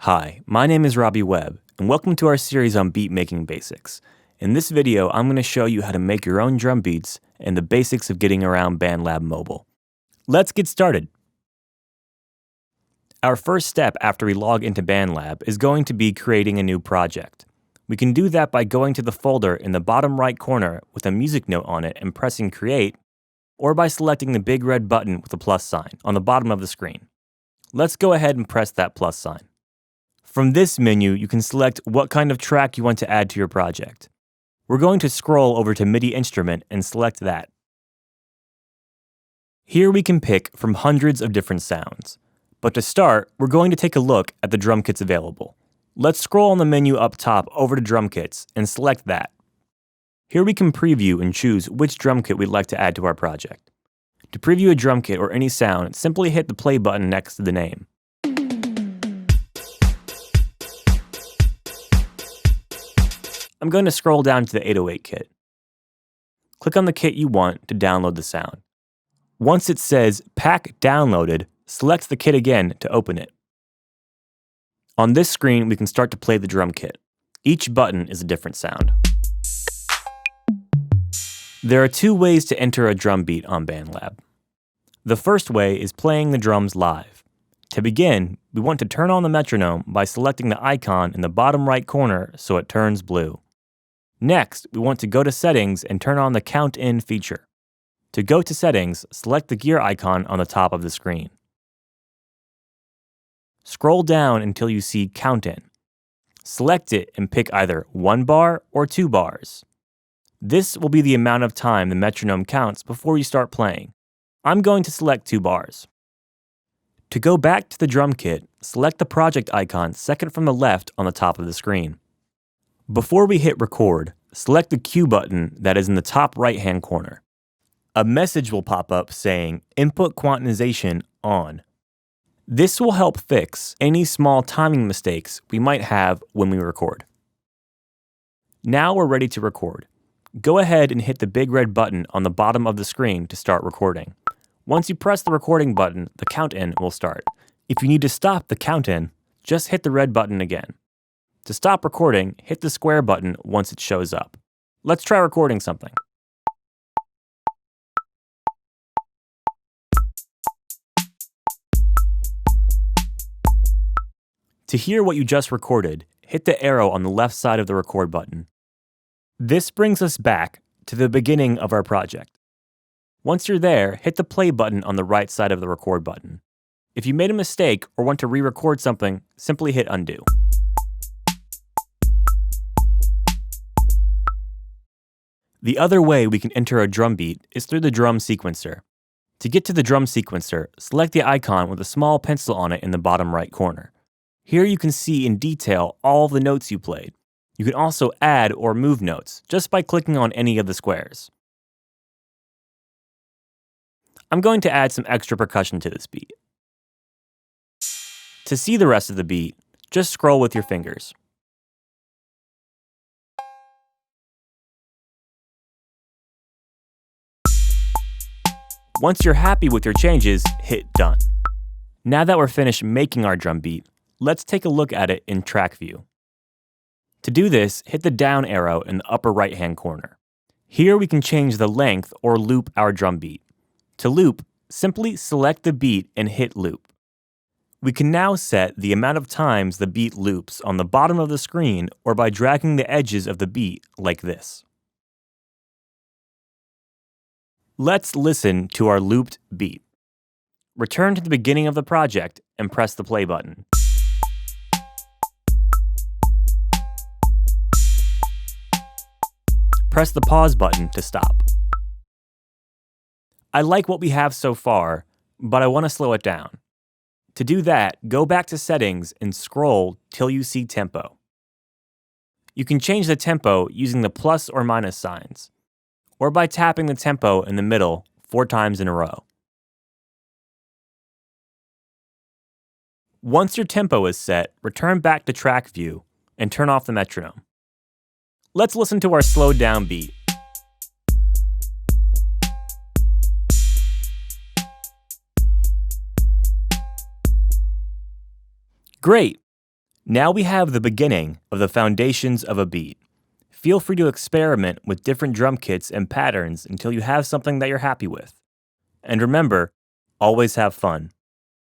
Hi, my name is Robby Webb, and welcome to our series on beat making basics. In this video, I'm going to show you how to make your own drum beats and the basics of getting around Bandlab Mobile. Let's get started. Our first step after we log into Bandlab is going to be creating a new project. We can do that by going to the folder in the bottom right corner with a music note on it and pressing Create, or by selecting the big red button with a plus sign on the bottom of the screen. Let's go ahead and press that plus sign. From this menu, you can select what kind of track you want to add to your project. We're going to scroll over to MIDI instrument and select that. Here we can pick from hundreds of different sounds. But to start, we're going to take a look at the drum kits available. Let's scroll on the menu up top over to drum kits and select that. Here we can preview and choose which drum kit we'd like to add to our project. To preview a drum kit or any sound, simply hit the play button next to the name. I'm going to scroll down to the 808 kit. Click on the kit you want to download the sound. Once it says Pack Downloaded, select the kit again to open it. On this screen, we can start to play the drum kit. Each button is a different sound. There are two ways to enter a drum beat on Bandlab. The first way is playing the drums live. To begin, we want to turn on the metronome by selecting the icon in the bottom right corner so it turns blue. Next, we want to go to Settings and turn on the Count In feature. To go to Settings, select the gear icon on the top of the screen. Scroll down until you see Count In. Select it and pick either 1 bar or 2 bars. This will be the amount of time the metronome counts before you start playing. I'm going to select 2 bars. To go back to the drum kit, select the project icon second from the left on the top of the screen. Before we hit record, select the Q button that is in the top right-hand corner. A message will pop up saying Input Quantization On. This will help fix any small timing mistakes we might have when we record. Now we're ready to record. Go ahead and hit the big red button on the bottom of the screen to start recording. Once you press the recording button, the count-in will start. If you need to stop the count-in, just hit the red button again. To stop recording, hit the square button once it shows up. Let's try recording something. To hear what you just recorded, hit the arrow on the left side of the record button. This brings us back to the beginning of our project. Once you're there, hit the play button on the right side of the record button. If you made a mistake or want to re-record something, simply hit undo. The other way we can enter a drum beat is through the drum sequencer. To get to the drum sequencer, select the icon with a small pencil on it in the bottom right corner. Here you can see in detail all the notes you played. You can also add or move notes just by clicking on any of the squares. I'm going to add some extra percussion to this beat. To see the rest of the beat, just scroll with your fingers. Once you're happy with your changes, hit Done. Now that we're finished making our drum beat, let's take a look at it in track view. To do this, hit the down arrow in the upper right-hand corner. Here we can change the length or loop our drum beat. To loop, simply select the beat and hit loop. We can now set the amount of times the beat loops on the bottom of the screen or by dragging the edges of the beat like this. Let's listen to our looped beat. Return to the beginning of the project and press the play button. Press the pause button to stop. I like what we have so far, but I want to slow it down. To do that, go back to Settings and scroll till you see Tempo. You can change the tempo using the plus or minus signs, or by tapping the tempo in the middle 4 times in a row. Once your tempo is set, return back to track view and turn off the metronome. Let's listen to our slowed down beat. Great! Now we have the beginning of the foundations of a beat. Feel free to experiment with different drum kits and patterns until you have something that you're happy with. And remember, always have fun.